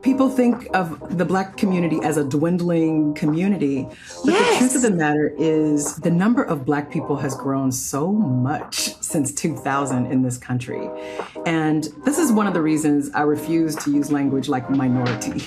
People think of the Black community as a dwindling community, but the truth of the matter is the number of Black people has grown so much since 2000 in this country. And this is one of the reasons I refuse to use language like minority.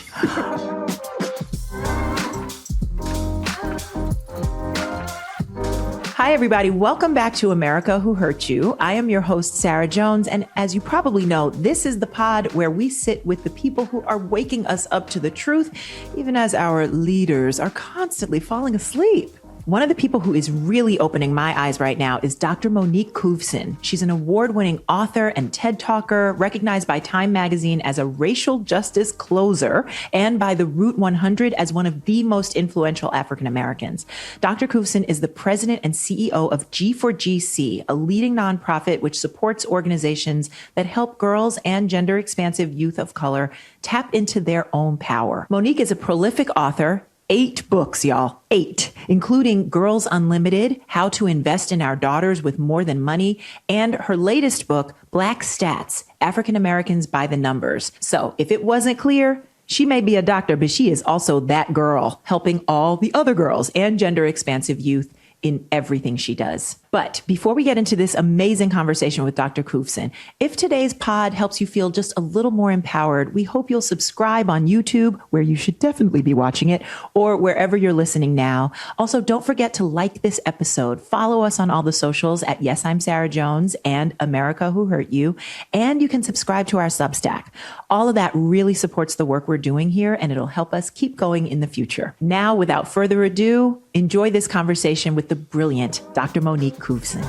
Hi, everybody. Welcome back to America Who Hurt You. I am your host, Sarah Jones. And as you probably know, this is the pod where we sit with the people who are waking us up to the truth, even as our leaders are constantly falling asleep. One of the people who is really opening my eyes right now is Dr. Monique Couvson. She's an award-winning author and TED Talker, recognized by Time Magazine as a racial justice closer and by the Root 100 as one of the most influential African Americans. Dr. Couvson is the president and CEO of G4GC, a leading nonprofit which supports organizations that help girls and gender-expansive youth of color tap into their own power. Monique is a prolific author. 8 books, y'all. 8, including Girls Unlimited, How to Invest in Our Daughters with More Than Money, and her latest book, Black Stats, African Americans by the Numbers. So if it wasn't clear, she may be a doctor, but she is also that girl, helping all the other girls and gender-expansive youth in everything she does. But before we get into this amazing conversation with Dr. Couvson, if today's pod helps you feel just a little more empowered, we hope you'll subscribe on YouTube, where you should definitely be watching it, or wherever you're listening now. Also, don't forget to like this episode. Follow us on all the socials at Yes, I'm Sarah Jones and America Who Hurt You. And you can subscribe to our Substack. All of that really supports the work we're doing here, and it'll help us keep going in the future. Now, without further ado, enjoy this conversation with the brilliant Dr. Monique Couvson.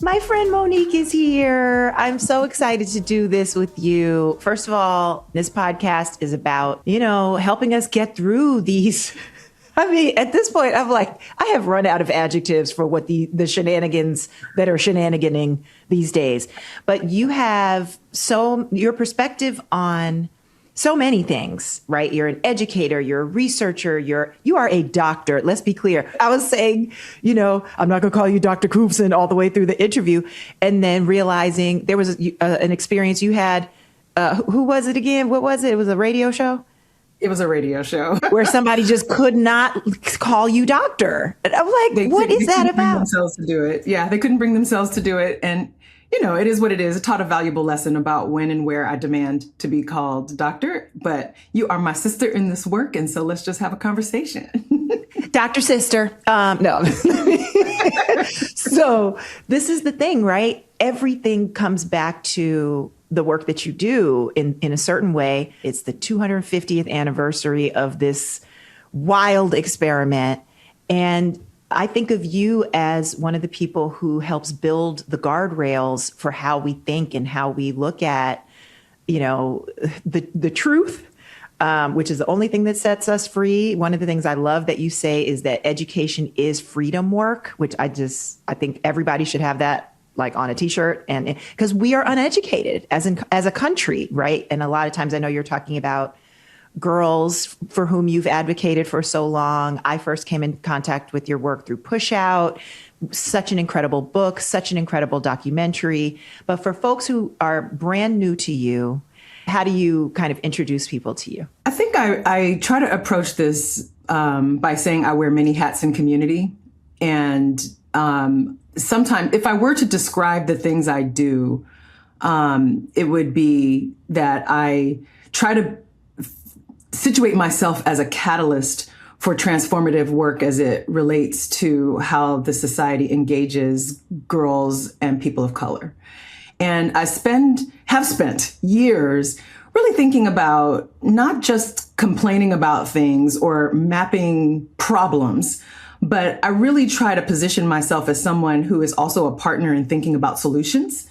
My friend Monique is here. I'm so excited to do this with you. First of all, this podcast is about, helping us get through these. I mean, at this point, I'm like, I have run out of adjectives for what the shenanigans that are shenaniganing these days. But you have your perspective on so many things, right? You're an educator, you're a researcher, you are a doctor. Let's be clear. I was saying, I'm not going to call you Dr. Couvson all the way through the interview, and then realizing there was an experience you had. Who was it again? What was it? It was a radio show? It was a radio show. Where somebody just could not call you doctor. And I'm like, what is that about? They couldn't bring themselves to do it. Yeah, they couldn't bring themselves to do it. And it is what it is. It taught a valuable lesson about when and where I demand to be called doctor. But you are my sister in this work, and so let's just have a conversation. Dr. Sister. No. So this is the thing, right? Everything comes back to the work that you do in a certain way. It's the 250th anniversary of this wild experiment. And I think of you as one of the people who helps build the guardrails for how we think and how we look at, the truth, which is the only thing that sets us free. One of the things I love that you say is that education is freedom work, which I think everybody should have that like on a t-shirt, and because we are uneducated as a country, right? And a lot of times I know you're talking about girls for whom you've advocated for so long. I first came in contact with your work through Push Out, such an incredible book, such an incredible documentary. But for folks who are brand new to you, how do you kind of introduce people to you? I think I try to approach this by saying I wear many hats in community. And sometimes if I were to describe the things I do, it would be that I try to situate myself as a catalyst for transformative work as it relates to how the society engages girls and people of color. And I have spent years really thinking about not just complaining about things or mapping problems, but I really try to position myself as someone who is also a partner in thinking about solutions,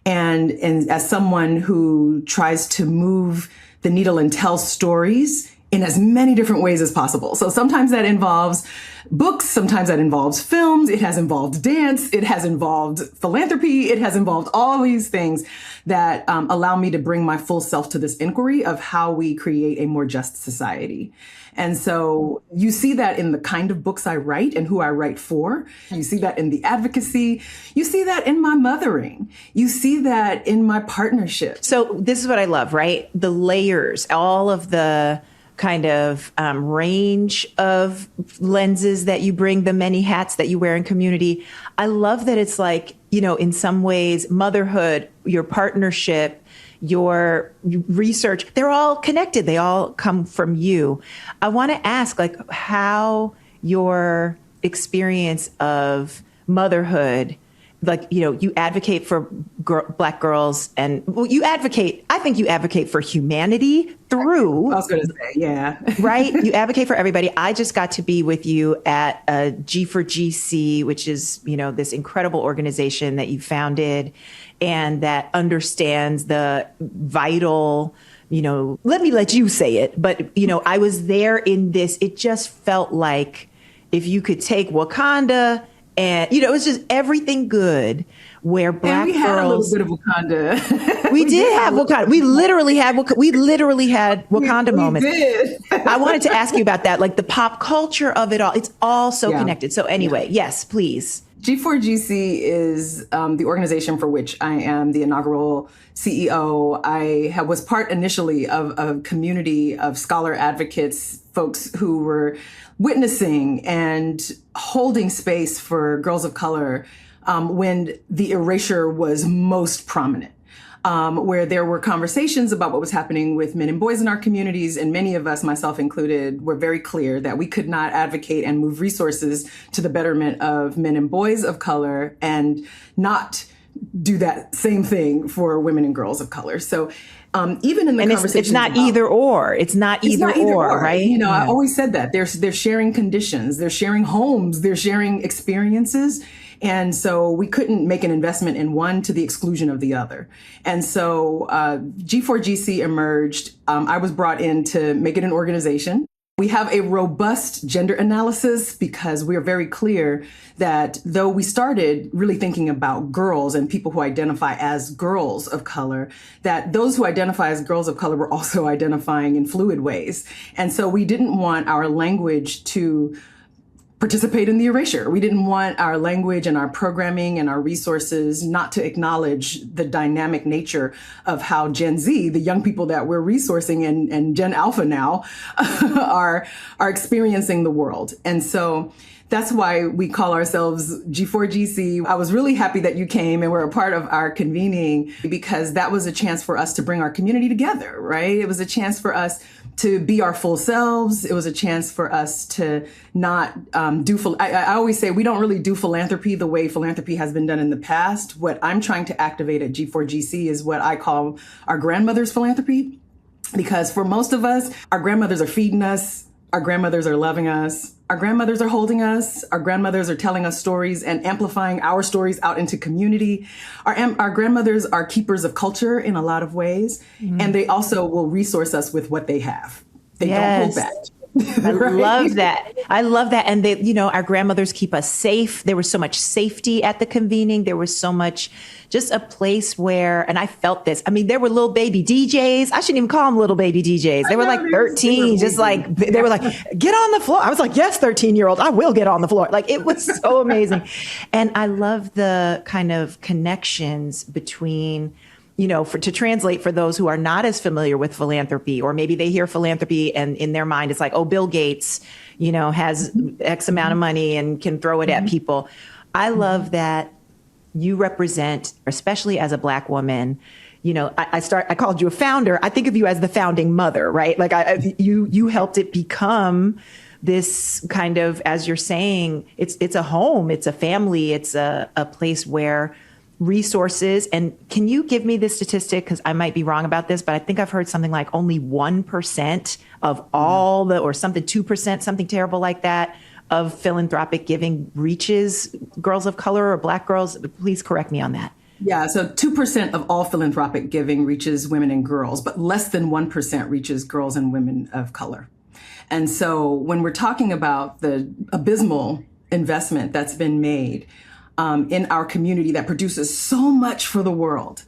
and as someone who tries to move the needle and tell stories in as many different ways as possible. So sometimes that involves books, sometimes that involves films, it has involved dance, it has involved philanthropy, it has involved all these things that allow me to bring my full self to this inquiry of how we create a more just society. And so you see that in the kind of books I write and who I write for. You see that in the advocacy. You see that in my mothering. You see that in my partnership. So this is what I love, right? The layers, all of the kind of range of lenses that you bring, the many hats that you wear in community. I love that it's like, you know, in some ways, motherhood, your partnership, your research, they're all connected. They all come from you. I want to ask, like, how your experience of motherhood, like, you know, you advocate for Black girls and I think you advocate for humanity through. I was going to say, yeah. Right? You advocate for everybody. I just got to be with you at G4GC, which is, you know, this incredible organization that you founded and that understands the vital, you know, let you say it. But, you know, I was there in this. It just felt like if you could take Wakanda and, you know, it was just everything good where Black girls. We had a little bit of Wakanda. We did have Wakanda. We literally had Wakanda moments. We did. I wanted to ask you about that, like the pop culture of it all. It's all so connected. So anyway, yes, please. G4GC is the organization for which I am the inaugural CEO. I was part initially of a community of scholar advocates, folks who were witnessing and holding space for girls of color when the erasure was most prominent. Where there were conversations about what was happening with men and boys in our communities. And many of us, myself included, were very clear that we could not advocate and move resources to the betterment of men and boys of color and not do that same thing for women and girls of color. So even in the conversation, it's not either or. It's not either or, right? You know, I always said that they're sharing conditions, they're sharing homes, they're sharing experiences. And so we couldn't make an investment in one to the exclusion of the other. And so G4GC emerged. I was brought in to make it an organization. We have a robust gender analysis because we are very clear that though we started really thinking about girls and people who identify as girls of color, that those who identify as girls of color were also identifying in fluid ways. And so we didn't want our language to participate in the erasure. We didn't want our language and our programming and our resources not to acknowledge the dynamic nature of how Gen Z, the young people that we're resourcing and Gen Alpha now, are experiencing the world. And so that's why we call ourselves G4GC. I was really happy that you came and were a part of our convening because that was a chance for us to bring our community together, right? It was a chance for us to be our full selves. It was a chance for us to not I always say we don't really do philanthropy the way philanthropy has been done in the past. What I'm trying to activate at G4GC is what I call our grandmother's philanthropy. Because for most of us, our grandmothers are feeding us, our grandmothers are loving us, our grandmothers are holding us, our grandmothers are telling us stories and amplifying our stories out into community. Our grandmothers are keepers of culture in a lot of ways, and they also will resource us with what they have. They don't hold back. I love that. I love that. And they, you know, our grandmothers keep us safe. There was so much safety at the convening. There was so much, just a place where, and I felt this. I mean, there were little baby DJs. I shouldn't even call them little baby DJs. They were like 13, just like, they were like, get on the floor. I was like, yes, 13-year-old, I will get on the floor. Like, it was so amazing. And I love the kind of connections between, you know, to translate for those who are not as familiar with philanthropy, or maybe they hear philanthropy and in their mind, it's like, oh, Bill Gates, you know, has X amount of money and can throw it at people. I love that you represent, especially as a Black woman, you know, I called you a founder. I think of you as the founding mother, right? Like you helped it become this kind of, as you're saying, it's a home, it's a family, it's a place where resources. And can you give me this statistic? Because I might be wrong about this, but I think I've heard something like only 1% of all or something, 2%, something terrible like that, of philanthropic giving reaches girls of color or Black girls. Please correct me on that. Yeah, so 2% of all philanthropic giving reaches women and girls, but less than 1% reaches girls and women of color. And so when we're talking about the abysmal investment that's been made in our community that produces so much for the world,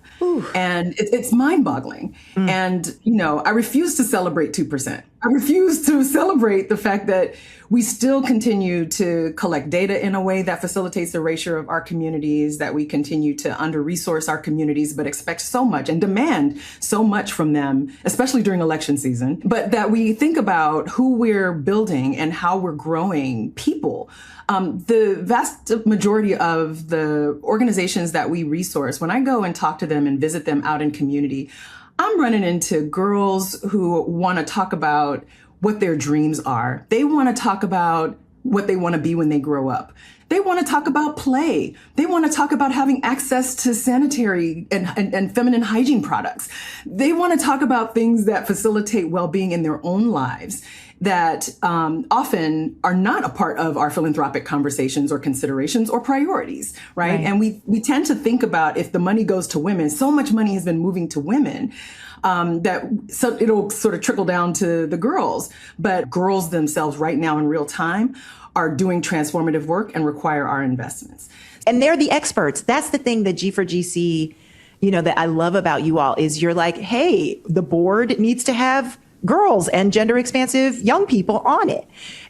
and it's mind-boggling. And, I refuse to celebrate 2%. I refuse to celebrate the fact that we still continue to collect data in a way that facilitates the erasure of our communities, that we continue to under-resource our communities, but expect so much and demand so much from them, especially during election season, but that we think about who we're building and how we're growing people. The vast majority of the organizations that we resource, when I go and talk to them and visit them out in community, I'm running into girls who want to talk about what their dreams are. They want to talk about what they want to be when they grow up. They want to talk about play. They want to talk about having access to sanitary and feminine hygiene products. They want to talk about things that facilitate well-being in their own lives that often are not a part of our philanthropic conversations or considerations or priorities, right? And we tend to think about, if the money goes to women, so much money has been moving to women, so it'll sort of trickle down to the girls. But girls themselves right now in real time are doing transformative work and require our investments. And they're the experts. That's the thing that G4GC, that I love about you all, is you're like, hey, the board needs to have girls and gender expansive young people on it.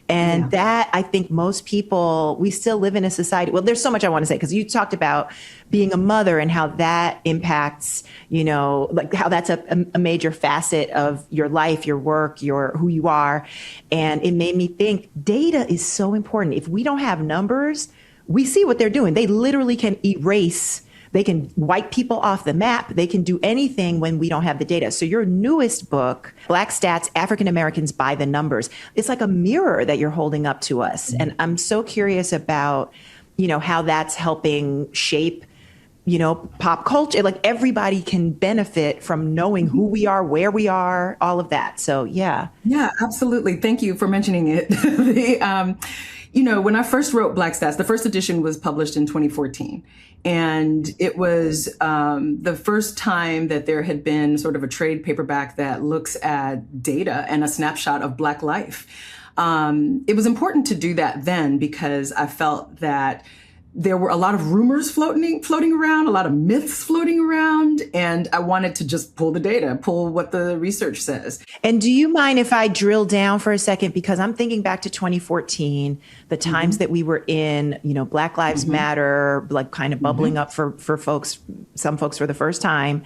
And that, I think most people, we still live in a society. Well, there's so much I want to say, because you talked about being a mother and how that impacts, like how that's a major facet of your life, your work, who you are. And it made me think data is so important. If we don't have numbers, we see what they're doing. They literally can erase. They can wipe people off the map. They can do anything when we don't have the data. So your newest book, Black Stats, African Americans by the Numbers, it's like a mirror that you're holding up to us. And I'm so curious about, how that's helping shape, pop culture. Like everybody can benefit from knowing who we are, where we are, all of that. So, yeah. Yeah, absolutely. Thank you for mentioning it. When I first wrote Black Stats, the first edition was published in 2014. And it was the first time that there had been sort of a trade paperback that looks at data and a snapshot of Black life. It was important to do that then because I felt that there were a lot of rumors floating around, a lot of myths floating around, and I wanted to just pull the data, pull what the research says. And do you mind if I drill down for a second? Because I'm thinking back to 2014, the times that we were in, Black Lives Matter, like kind of bubbling up for folks, some folks for the first time.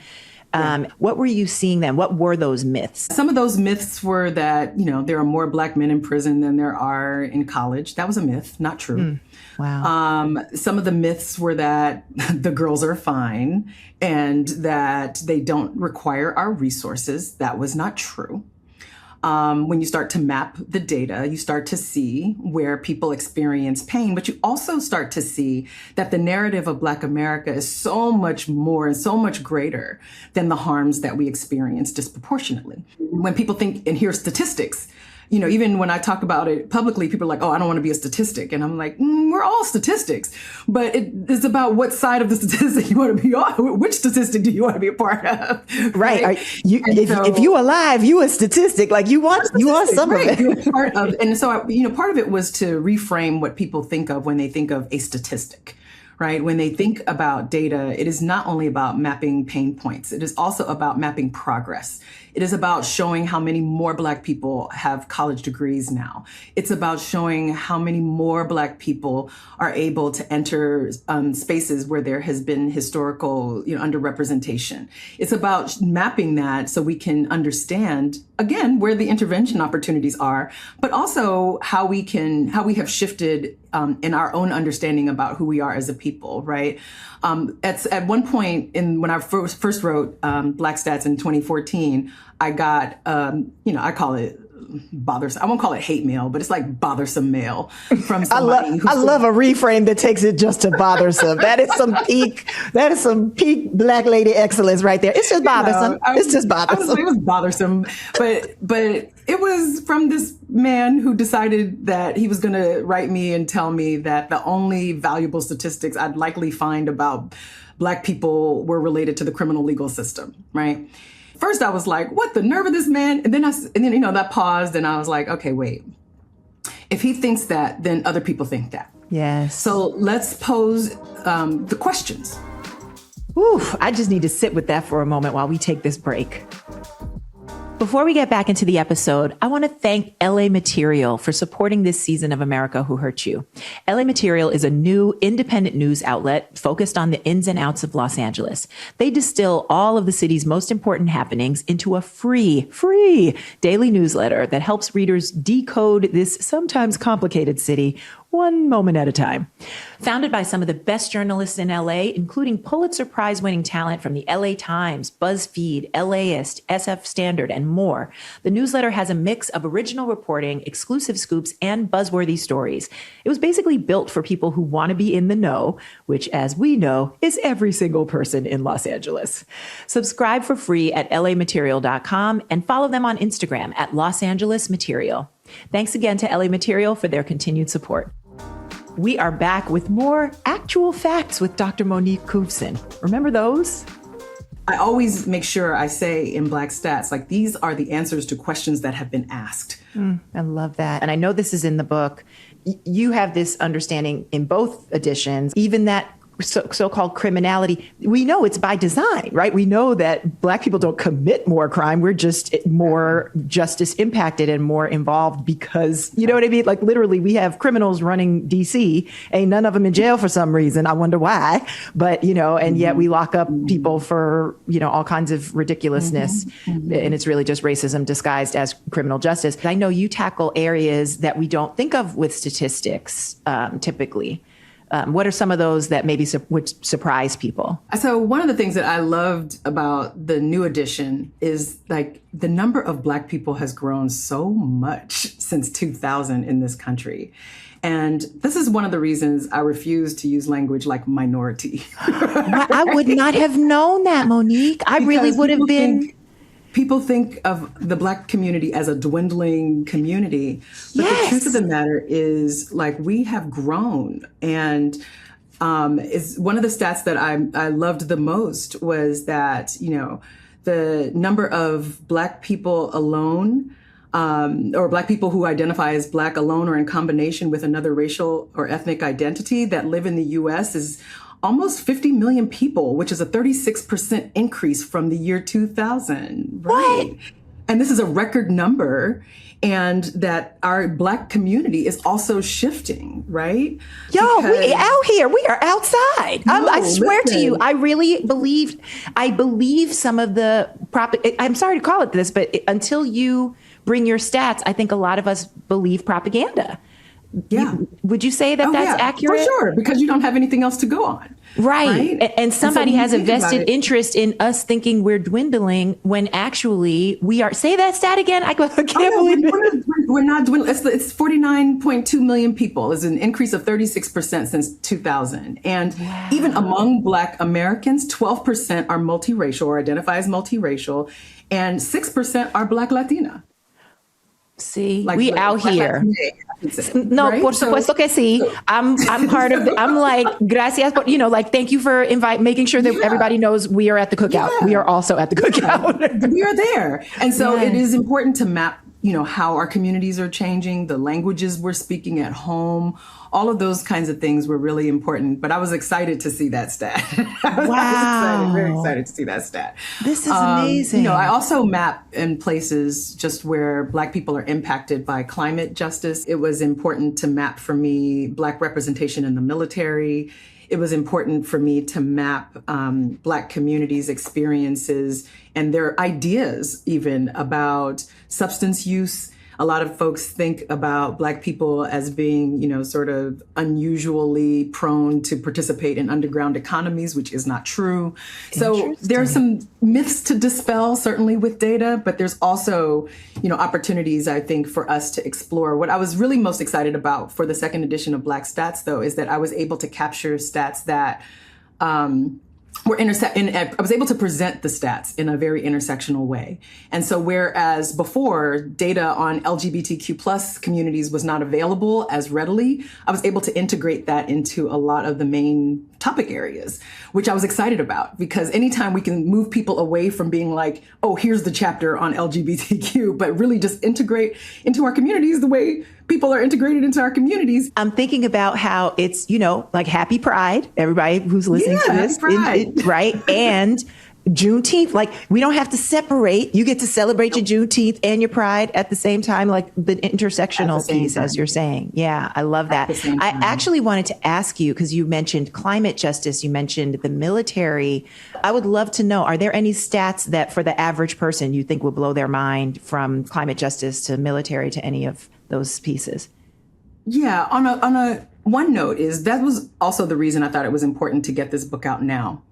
What were you seeing then? What were those myths? Some of those myths were that, there are more Black men in prison than there are in college. That was a myth, not true. Wow. Some of the myths were that the girls are fine and that they don't require our resources. That was not true. When you start to map the data, you start to see where people experience pain, but you also start to see that the narrative of Black America is so much more and so much greater than the harms that we experience disproportionately. When people think and hear statistics, even when I talk about it publicly, people are like, oh, I don't want to be a statistic. And I'm like, we're all statistics. But it's about what side of the statistic you want to be on. Which statistic do you want to be a part of? Right. If you alive, you a statistic. Like you want some of it. You're part of, and so, part of it was to reframe what people think of when they think of a statistic. Right? When they think about data, it is not only about mapping pain points. It is also about mapping progress. It is about showing how many more Black people have college degrees now. It's about showing how many more Black people are able to enter spaces where there has been historical, underrepresentation. It's about mapping that so we can understand, again, where the intervention opportunities are, but also how we have shifted in our own understanding about who we are as a people, right? At one point when I first wrote Black Stats in 2014, I got, I call it bothersome. I won't call it hate mail, but it's like bothersome mail from somebody. I love a reframe that takes it just to bothersome. That is some peak Black lady excellence right there. It's just bothersome. It's just bothersome. It was bothersome, but it was from this man who decided that he was going to write me and tell me that the only valuable statistics I'd likely find about Black people were related to the criminal legal system, right? first I was like, what, the nerve of this man? And then that paused and I was like, okay, wait. If he thinks that, then other people think that. Yes. So let's pose the questions. Oof, I just need to sit with that for a moment while we take this break. Before we get back into the episode, I want to thank LA Material for supporting this season of America Who Hurt You. LA Material is a new independent news outlet focused on the ins and outs of Los Angeles. They distill all of the city's most important happenings into a free daily newsletter that helps readers decode this sometimes complicated city one moment at a time. Founded by some of the best journalists in LA, including Pulitzer Prize-winning talent from the LA Times, BuzzFeed, LAist, SF Standard, and more, the newsletter has a mix of original reporting, exclusive scoops, and buzzworthy stories. It was basically built for people who want to be in the know, which, as we know, is every single person in Los Angeles. Subscribe for free at lamaterial.com and follow them on Instagram at Los Angeles Material. Thanks again to LA Material for their continued support. We are back with more actual facts with Dr. Monique Couvson. Remember those? I always make sure I say in Black Stats, like, these are the answers to questions that have been asked. I love that. And I know this is in the book. You have this understanding in both editions, even that so-called criminality. We know it's by design, right? We know that Black people don't commit more crime. We're just more justice impacted and more involved because, you know what I mean? Like, literally, we have criminals running DC. Ain't none of them in jail for some reason. I wonder why. But, and yet we lock up people for, all kinds of ridiculousness. And it's really just racism disguised as criminal justice. I know you tackle areas that we don't think of with statistics typically. What are some of those that maybe would surprise people? So one of the things that I loved about the new edition is, like, the number of Black people has grown so much since 2000 in this country. And this is one of the reasons I refuse to use language like minority. I would not have known that, Monique. I really would have been... People think of the Black community as a dwindling community, but Yes. The truth of the matter is, like, we have grown. And is one of the stats that I loved the most was that, the number of Black people alone, or Black people who identify as Black alone or in combination with another racial or ethnic identity that live in the U.S. is almost 50 million people, which is a 36% increase from the year 2000. Right. What? And this is a record number, and that our Black community is also shifting, right? We out here. We are outside. I swear to you, I really believe some of the I'm sorry to call it this, but until you bring your stats, I think a lot of us believe propaganda. Yeah. Would you say that that's accurate? For sure, because you don't have anything else to go on. Right. And somebody has a vested interest in us thinking we're dwindling when actually we are. Say that stat again. I can't believe it. We're not dwindling. It's 49.2 million people. It's an increase of 36% since 2000. And even among Black Americans, 12% are multiracial or identify as multiracial, and 6% are Black Latina. See, we out here. No, right? por supuesto que sí. I'm part of I'm like, gracias, but thank you for making sure that everybody knows we are at the cookout. Yeah. We are also at the cookout. We are there. And so it is important to map, how our communities are changing, the languages we're speaking at home. All of those kinds of things were really important, but I was excited to see that stat. I was very excited to see that stat. This is amazing. I also map in places just where Black people are impacted by climate justice. It was important to map for me Black representation in the military. It was important for me to map Black communities' experiences and their ideas even about substance use. A lot of folks think about Black people as being, sort of unusually prone to participate in underground economies, which is not true. So there are some myths to dispel, certainly with data, but there's also, opportunities, I think, for us to explore. What I was really most excited about for the second edition of Black Stats, though, is that I was able to capture stats that I was able to present the stats in a very intersectional way. And so whereas before data on LGBTQ plus communities was not available as readily, I was able to integrate that into a lot of the main topic areas, which I was excited about, because anytime we can move people away from being like, oh, here's the chapter on LGBTQ, but really just integrate into our communities the way people are integrated into our communities. I'm thinking about how it's, like Happy Pride, everybody who's listening to this, right? And Juneteenth, like we don't have to separate. You get to celebrate your Juneteenth and your Pride at the same time, like the intersectional piece, as you're saying. Yeah, I love that. I actually wanted to ask you, because you mentioned climate justice, you mentioned the military. I would love to know, are there any stats that for the average person you think will blow their mind, from climate justice to military to any of those pieces? Yeah, on a one note is that was also the reason I thought it was important to get this book out now.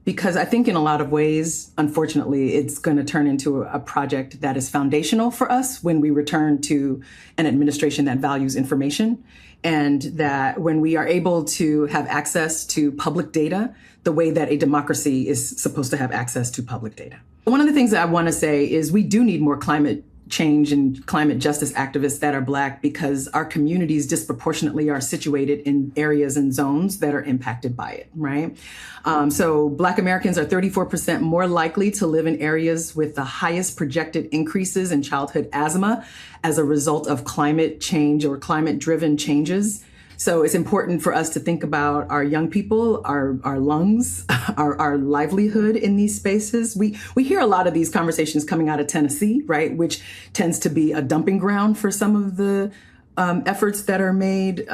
Because I think in a lot of ways, unfortunately, it's going to turn into a project that is foundational for us when we return to an administration that values information, and that when we are able to have access to public data the way that a democracy is supposed to have access to public data. One of the things that I want to say is we do need more climate change and climate justice activists that are Black, because our communities disproportionately are situated in areas and zones that are impacted by it, right? So Black Americans are 34% more likely to live in areas with the highest projected increases in childhood asthma as a result of climate change or climate-driven changes. So it's important for us to think about our young people, our lungs, our livelihood in these spaces. We hear a lot of these conversations coming out of Tennessee, right, which tends to be a dumping ground for some of the efforts that are made.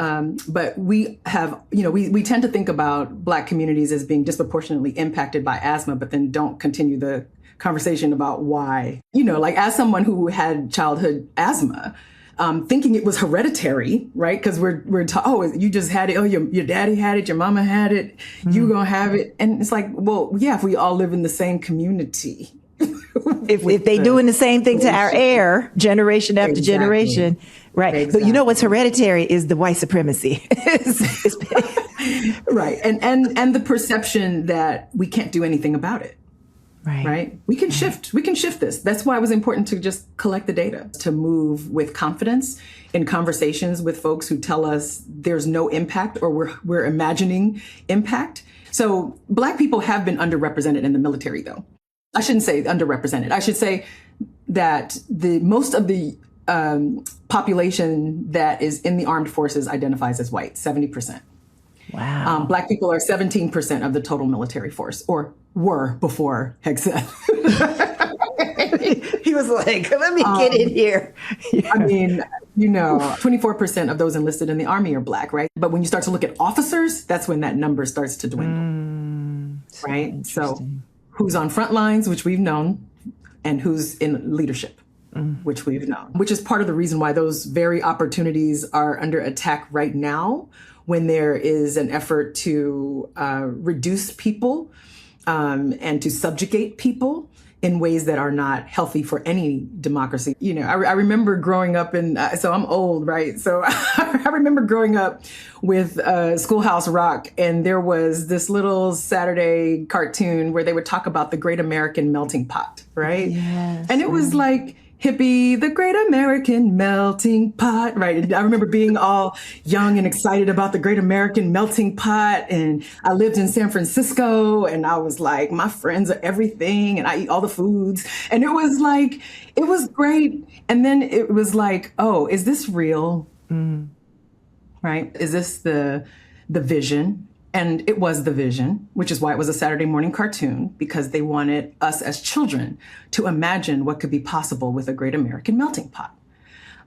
But we have, we tend to think about Black communities as being disproportionately impacted by asthma, but then don't continue the conversation about why. Like as someone who had childhood asthma, thinking it was hereditary, right? Because we're taught, oh, you just had it. Oh, your daddy had it. Your mama had it. You gonna have it. And it's like, well, yeah, if we all live in the same community. if they doing the same thing to our air, generation after generation, right? Exactly. But you know what's hereditary is the white supremacy. Right. And the perception that we can't do anything about it. Right. We can shift this. That's why it was important to just collect the data, to move with confidence in conversations with folks who tell us there's no impact, or we're imagining impact. So Black people have been underrepresented in the military, though. I shouldn't say underrepresented. I should say that most of the population that is in the armed forces identifies as white, 70%. Wow. Black people are 17% of the total military force, or were before Hegseth. He was like, let me get in here. Yeah. I mean, 24% of those enlisted in the Army are Black, right? But when you start to look at officers, that's when that number starts to dwindle, right? So who's on front lines, which we've known, and who's in leadership, which we've known, which is part of the reason why those very opportunities are under attack right now, when there is an effort to reduce people and to subjugate people in ways that are not healthy for any democracy. I remember growing up so I'm old, right? So I remember growing up with Schoolhouse Rock, and there was this little Saturday cartoon where they would talk about the Great American Melting Pot, right? Yes, and it was like, hippie, the Great American Melting Pot, right? I remember being all young and excited about the Great American Melting Pot. And I lived in San Francisco, and I was like, my friends are everything, and I eat all the foods. And it was great. And then it was like, oh, is this real? Right? Is this the vision? And it was the vision, which is why it was a Saturday morning cartoon, because they wanted us as children to imagine what could be possible with a Great American Melting Pot.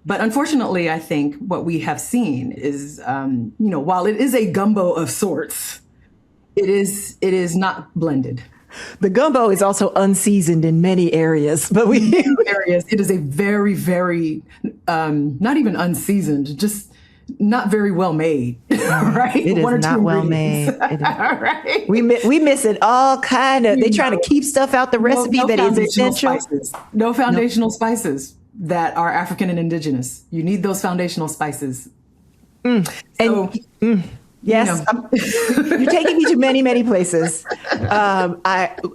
But unfortunately, I think what we have seen is, while it is a gumbo of sorts, it is not blended. The gumbo is also unseasoned in many areas, but it is a very, very, not even unseasoned, just not very well made, right? It is not well made. Right? We miss it all kind of. They trying to keep stuff out the recipe that is essential. No foundational spices that are African and indigenous. You need those foundational spices. Yes, you're taking me to many, many places.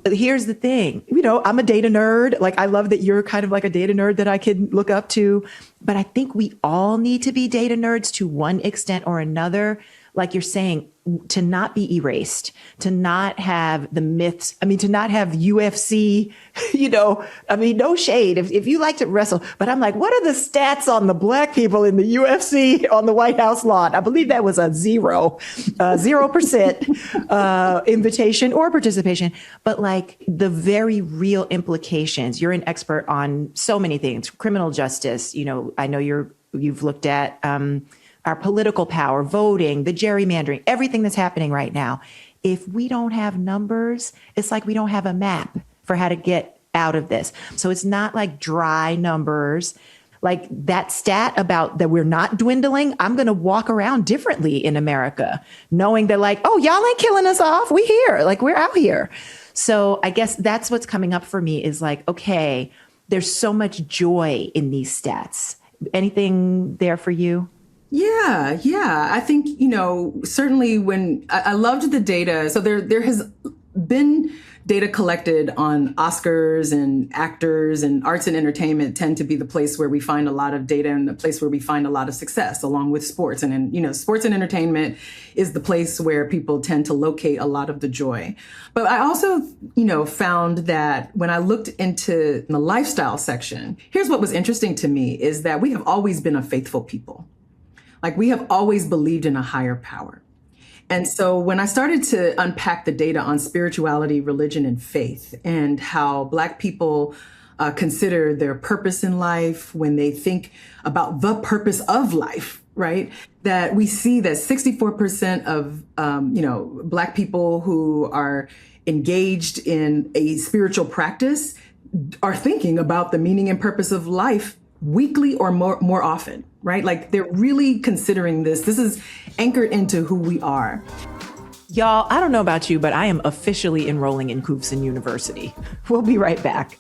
Here's the thing, I'm a data nerd. Like, I love that you're kind of like a data nerd that I can look up to. But I think we all need to be data nerds to one extent or another. Like you're saying, to not be erased, to not have the myths. I mean, to not have UFC, no shade if you like to wrestle, but I'm like, what are the stats on the black people in the UFC on the White House lawn? I believe that was a 0% invitation or participation, but like the very real implications. You're an expert on so many things, criminal justice. I know you've looked at, our political power, voting, the gerrymandering, everything that's happening right now. If we don't have numbers, it's like we don't have a map for how to get out of this. So it's not like dry numbers. Like that stat about that we're not dwindling, I'm going to walk around differently in America, knowing that like, oh, y'all ain't killing us off. We here, like we're out here. So I guess that's what's coming up for me is like, okay, there's so much joy in these stats. Anything there for you? Yeah. I think, certainly when I loved the data. So there has been data collected on Oscars, and actors and arts and entertainment tend to be the place where we find a lot of data and the place where we find a lot of success, along with sports. And sports and entertainment is the place where people tend to locate a lot of the joy. But I also, found that when I looked into the lifestyle section, here's what was interesting to me is that we have always been a faithful people. Like we have always believed in a higher power. And so when I started to unpack the data on spirituality, religion, and faith, and how Black people consider their purpose in life when they think about the purpose of life, right? That we see that 64% of, Black people who are engaged in a spiritual practice are thinking about the meaning and purpose of life weekly or more often, right? Like they're really considering this. This is anchored into who we are. Y'all, I don't know about you, but I am officially enrolling in Couvson University. We'll be right back.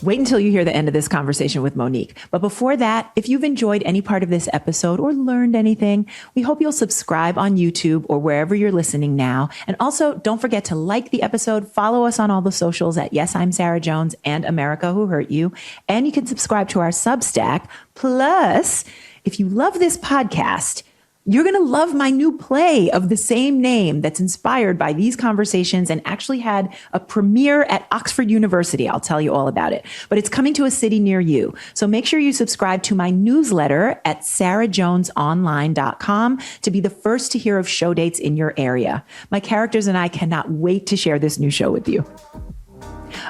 Wait until you hear the end of this conversation with Monique. But before that, if you've enjoyed any part of this episode or learned anything, we hope you'll subscribe on YouTube or wherever you're listening now. And also, don't forget to like the episode, follow us on all the socials at Yes, I'm Sarah Jones and America Who Hurt You. And you can subscribe to our Substack. Plus, if you love this podcast, you're going to love my new play of the same name that's inspired by these conversations and actually had a premiere at Oxford University. I'll tell you all about it, but it's coming to a city near you. So make sure you subscribe to my newsletter at sarahjonesonline.com to be the first to hear of show dates in your area. My characters and I cannot wait to share this new show with you.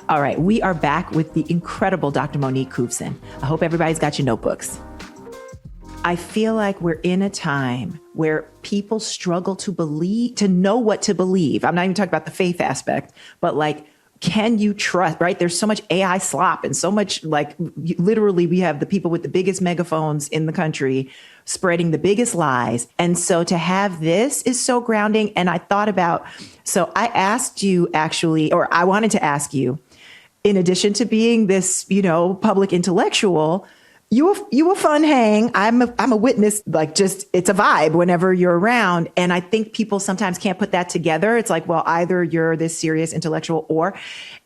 All right, we are back with the incredible Dr. Monique Couvson. I hope everybody's got your notebooks. I feel like we're in a time where people struggle to know what to believe. I'm not even talking about the faith aspect, but like, can you trust, right? There's so much AI slop and so much like literally we have the people with the biggest megaphones in the country spreading the biggest lies. And so to have this is so grounding. And I thought about, so I asked you actually, or I wanted to ask you, in addition to being this, public intellectual, you a fun hang. I'm a witness, like just, it's a vibe whenever you're around. And I think people sometimes can't put that together. It's like, well, either you're this serious intellectual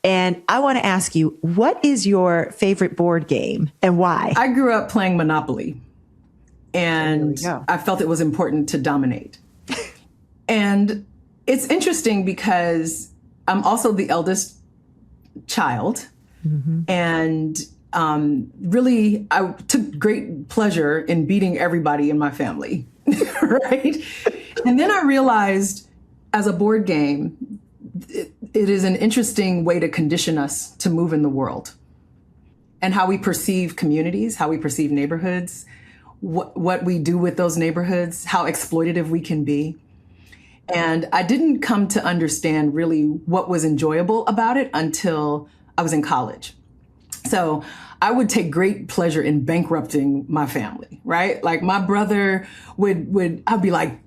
and I want to ask you, what is your favorite board game and why? I grew up playing Monopoly and I felt it was important to dominate. And it's interesting because I'm also the eldest child and really, I took great pleasure in beating everybody in my family, right? And then I realized as a board game, it is an interesting way to condition us to move in the world and how we perceive communities, how we perceive neighborhoods, what we do with those neighborhoods, how exploitative we can be. And I didn't come to understand really what was enjoyable about it until I was in college. So I would take great pleasure in bankrupting my family, right? Like my brother I'd be like,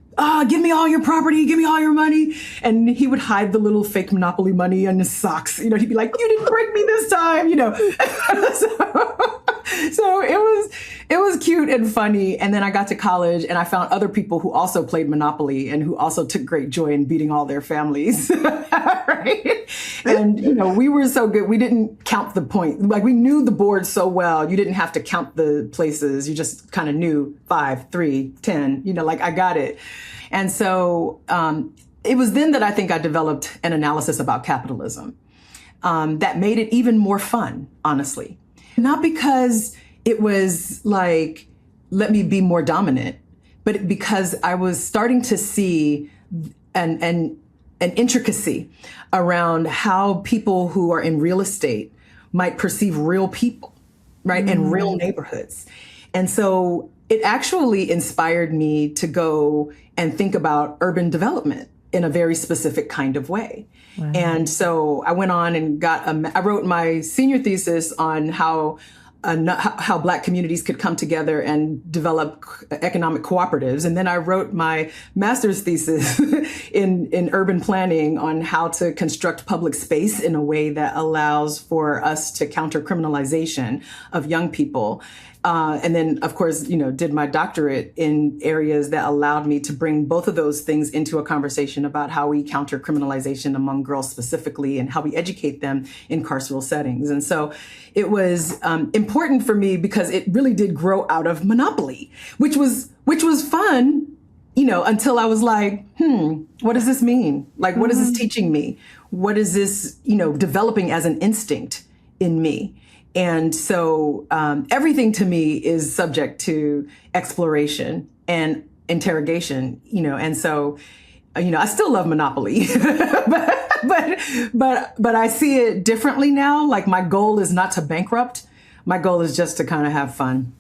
give me all your property, give me all your money. And he would hide the little fake Monopoly money in his socks. He'd be like, you didn't break me this time, So it was was cute and funny. And then I got to college and I found other people who also played Monopoly and who also took great joy in beating all their families. Right? And, we were so good. We didn't count the point. Like, we knew the board so well. You didn't have to count the places. You just kind of knew 5, 3, 10, like I got it. And so it was then that I think I developed an analysis about capitalism that made it even more fun, honestly. Not because it was like, let me be more dominant, but because I was starting to see an intricacy around how people who are in real estate might perceive real people, right? And real neighborhoods. And so it actually inspired me to go and think about urban development in a very specific kind of way. Wow. And so I went on and I wrote my senior thesis on how Black communities could come together and develop economic cooperatives. And then I wrote my master's thesis in urban planning on how to construct public space in a way that allows for us to counter criminalization of young people. And then, of course, did my doctorate in areas that allowed me to bring both of those things into a conversation about how we counter criminalization among girls specifically and how we educate them in carceral settings. And so it was important for me because it really did grow out of Monopoly, which was fun, until I was like, what does this mean? Like, what is this teaching me? What is this, developing as an instinct in me? And so everything to me is subject to exploration and interrogation, and so, I still love Monopoly, but I see it differently now. Like, my goal is not to bankrupt. My goal is just to kind of have fun.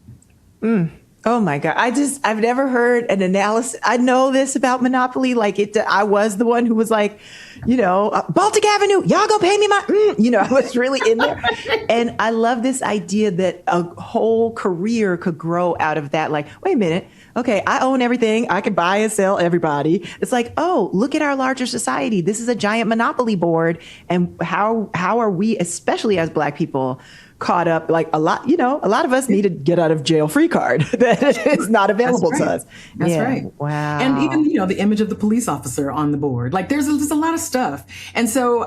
Oh my God. I've never heard an analysis. I know this about Monopoly. I was the one who was like, Baltic Avenue, y'all go pay me I was really in there. And I love this idea that a whole career could grow out of that. Like, wait a minute. Okay, I own everything. I can buy and sell everybody. It's like, oh, look at our larger society. This is a giant Monopoly board. And how are we, especially as Black people, caught up? Like, a lot of us need a get out of jail free card that is not available to us. That's right. Wow. And even, the image of the police officer on the board, like there's a lot of stuff. And so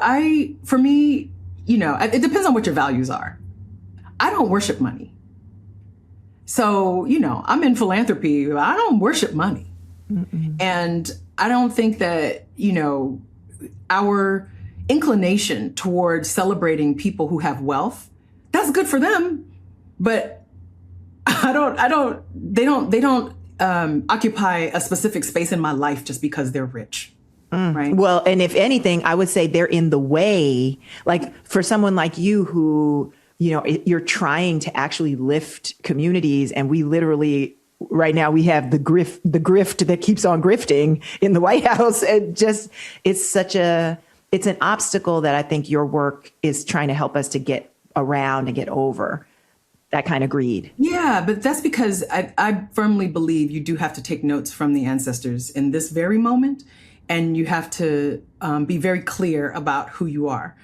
for me, it depends on what your values are. I don't worship money. So, I'm in philanthropy. But I don't worship money. Mm-mm. And I don't think that, our inclination towards celebrating people who have wealth, that's good for them, but they don't occupy a specific space in my life just because they're rich. Right. Well, and if anything, I would say they're in the way, like for someone like you who, you're trying to actually lift communities. And we literally right now we have the grift that keeps on grifting in the White House. And it's an obstacle that I think your work is trying to help us to get around and get over, that kind of greed. Yeah, but that's because I firmly believe you do have to take notes from the ancestors in this very moment, and you have to be very clear about who you are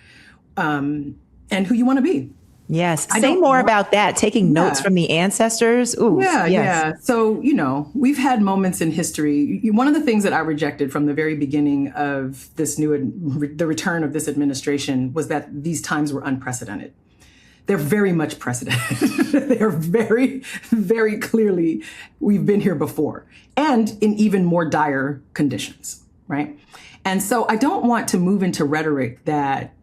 and who you want to be. Yes. Say more about that, taking notes from the ancestors. Ooh, yeah, yes. Yeah. So, we've had moments in history. One of the things that I rejected from the very beginning of the return of this administration was that these times were unprecedented. They're very much precedented. They're very, very clearly, we've been here before, and in even more dire conditions, right? And so I don't want to move into rhetoric that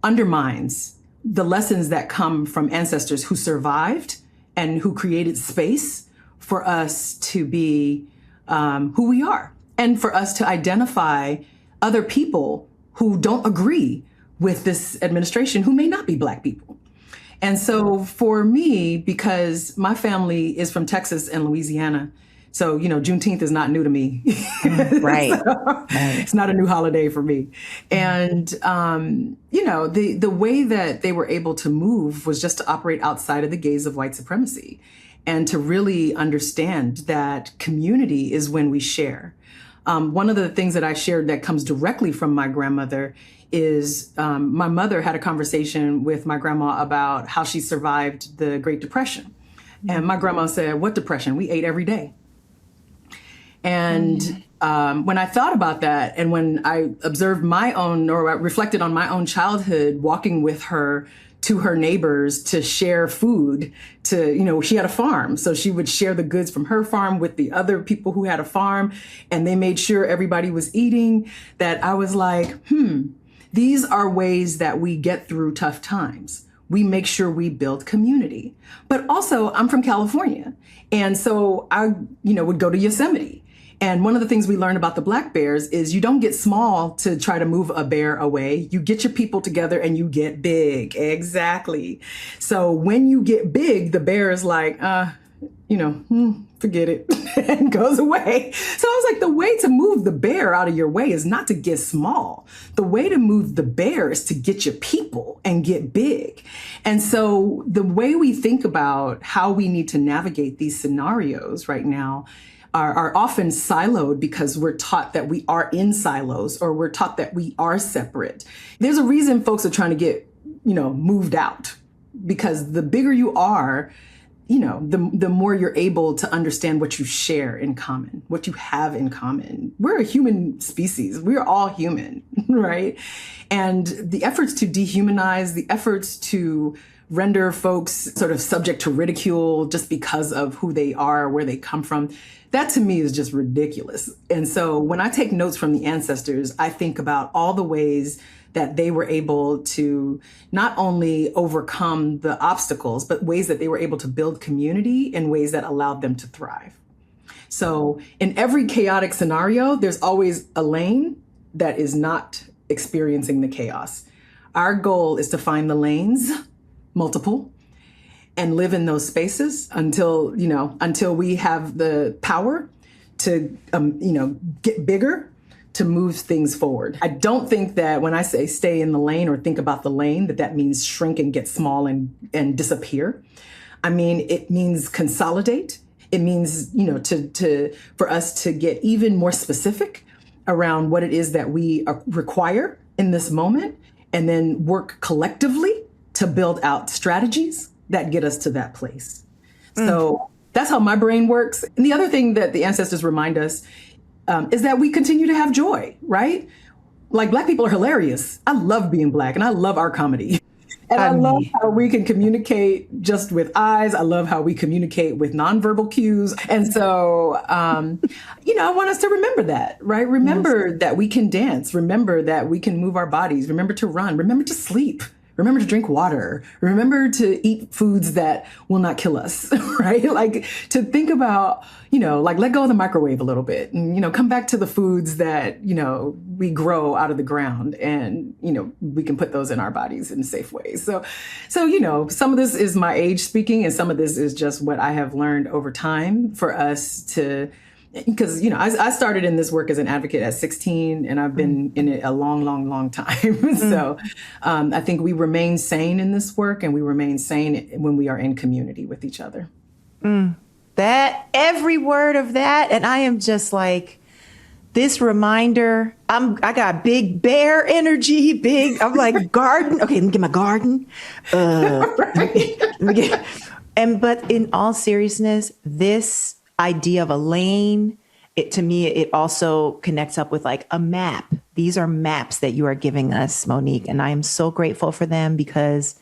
undermines the lessons that come from ancestors who survived and who created space for us to be who we are, and for us to identify other people who don't agree with this administration, who may not be Black people. And so for me, because my family is from Texas and Louisiana, so, Juneteenth is not new to me. Right. It's not a new holiday for me. And, the way that they were able to move was just to operate outside of the gaze of white supremacy and to really understand that community is when we share. One of the things that I shared that comes directly from my grandmother is my mother had a conversation with my grandma about how she survived the Great Depression. And my grandma said, what depression? We ate every day. And when I thought about that, and when I observed my own, or I reflected on my own childhood, walking with her to her neighbors to share food, she had a farm. So she would share the goods from her farm with the other people who had a farm, and they made sure everybody was eating, that I was like, these are ways that we get through tough times. We make sure we build community. But also, I'm from California. And so I, would go to Yosemite. And one of the things we learn about the black bears is you don't get small to try to move a bear away. You get your people together and you get big. Exactly. So when you get big, the bear is like, forget it, and goes away. So I was like, the way to move the bear out of your way is not to get small. The way to move the bear is to get your people and get big. And so the way we think about how we need to navigate these scenarios right now are often siloed because we're taught that we are in silos, or we're taught that we are separate. There's a reason folks are trying to get, moved out, because the bigger you are, the more you're able to understand what you share in common, what you have in common. We're a human species. We're all human, right? And the efforts to dehumanize, the efforts to render folks sort of subject to ridicule just because of who they are, where they come from, that to me is just ridiculous. And so when I take notes from the ancestors, I think about all the ways that they were able to not only overcome the obstacles, but ways that they were able to build community in ways that allowed them to thrive. So in every chaotic scenario, there's always a lane that is not experiencing the chaos. Our goal is to find the lanes, multiple, and live in those spaces until we have the power to, get bigger, to move things forward. I don't think that when I say stay in the lane or think about the lane, that means shrink and get small and disappear. I mean, it means consolidate. It means, for us to get even more specific around what it is that we require in this moment, and then work collectively to build out strategies that get us to that place. So that's how my brain works. And the other thing that the ancestors remind us is that we continue to have joy, right? Like, Black people are hilarious. I love being Black, and I love our comedy. And I love how we can communicate just with eyes. I love how we communicate with nonverbal cues. And so, I want us to remember that, right? Remember that we can dance. Remember that we can move our bodies. Remember to run. Remember to sleep. Remember to drink water. Remember to eat foods that will not kill us, right? Like, to think about, let go of the microwave a little bit and, come back to the foods that, we grow out of the ground, and, we can put those in our bodies in safe ways. So, some of this is my age speaking, and some of this is just what I have learned over time for us to, because, I started in this work as an advocate at 16, and I've been in it a long, long, long time. So I think we remain sane in this work, and we remain sane when we are in community with each other. That, every word of that. And I am just like, this reminder, I got big bear energy, I'm like garden. Okay, let me get my garden. Let me get, but in all seriousness, this idea of a lane, to me, it also connects up with like a map. These are maps that you are giving us, Monique, and I am so grateful for them because,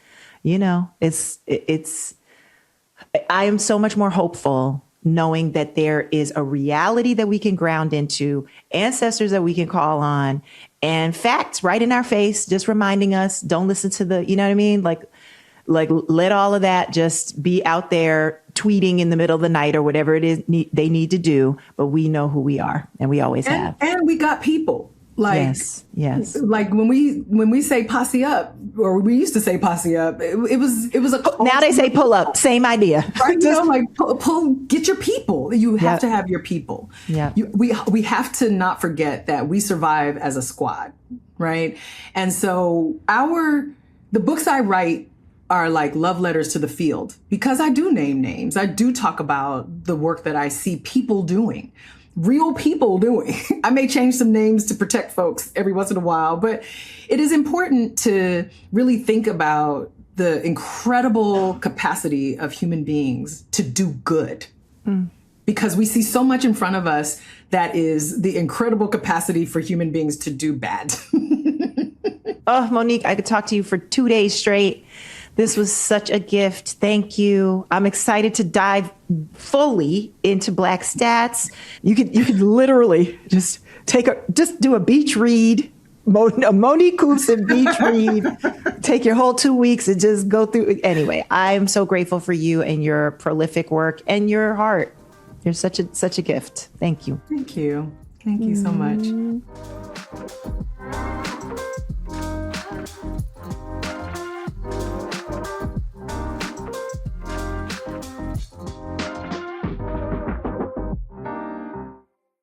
I am so much more hopeful knowing that there is a reality that we can ground into, ancestors that we can call on, and facts right in our face, just reminding us, don't listen to the, you know what I mean? Like let all of that just be out there tweeting in the middle of the night or whatever it is they need to do. But we know who we are, and we always have. And we got people. Like, yes. Like when we say posse up, or we used to say posse up, it was a now they say pull up, same idea. Right? Pull, get your people. You have to have your people. Yeah. We have to not forget that we survive as a squad, right? And so the books I write are like love letters to the field, because I do name names. I do talk about the work that I see people doing. Real people doing. I may change some names to protect folks every once in a while, but it is important to really think about the incredible capacity of human beings to do good. Because we see so much in front of us that is the incredible capacity for human beings to do bad. Oh, Monique, I could talk to you for 2 days straight. This was such a gift. Thank you. I'm excited to dive fully into Black stats. You could literally just do a beach read, a Monique Couvson beach read. Take your whole 2 weeks and just go through. Anyway, I'm so grateful for you and your prolific work and your heart. You're such a gift. Thank you. Thank you. Thank you so much.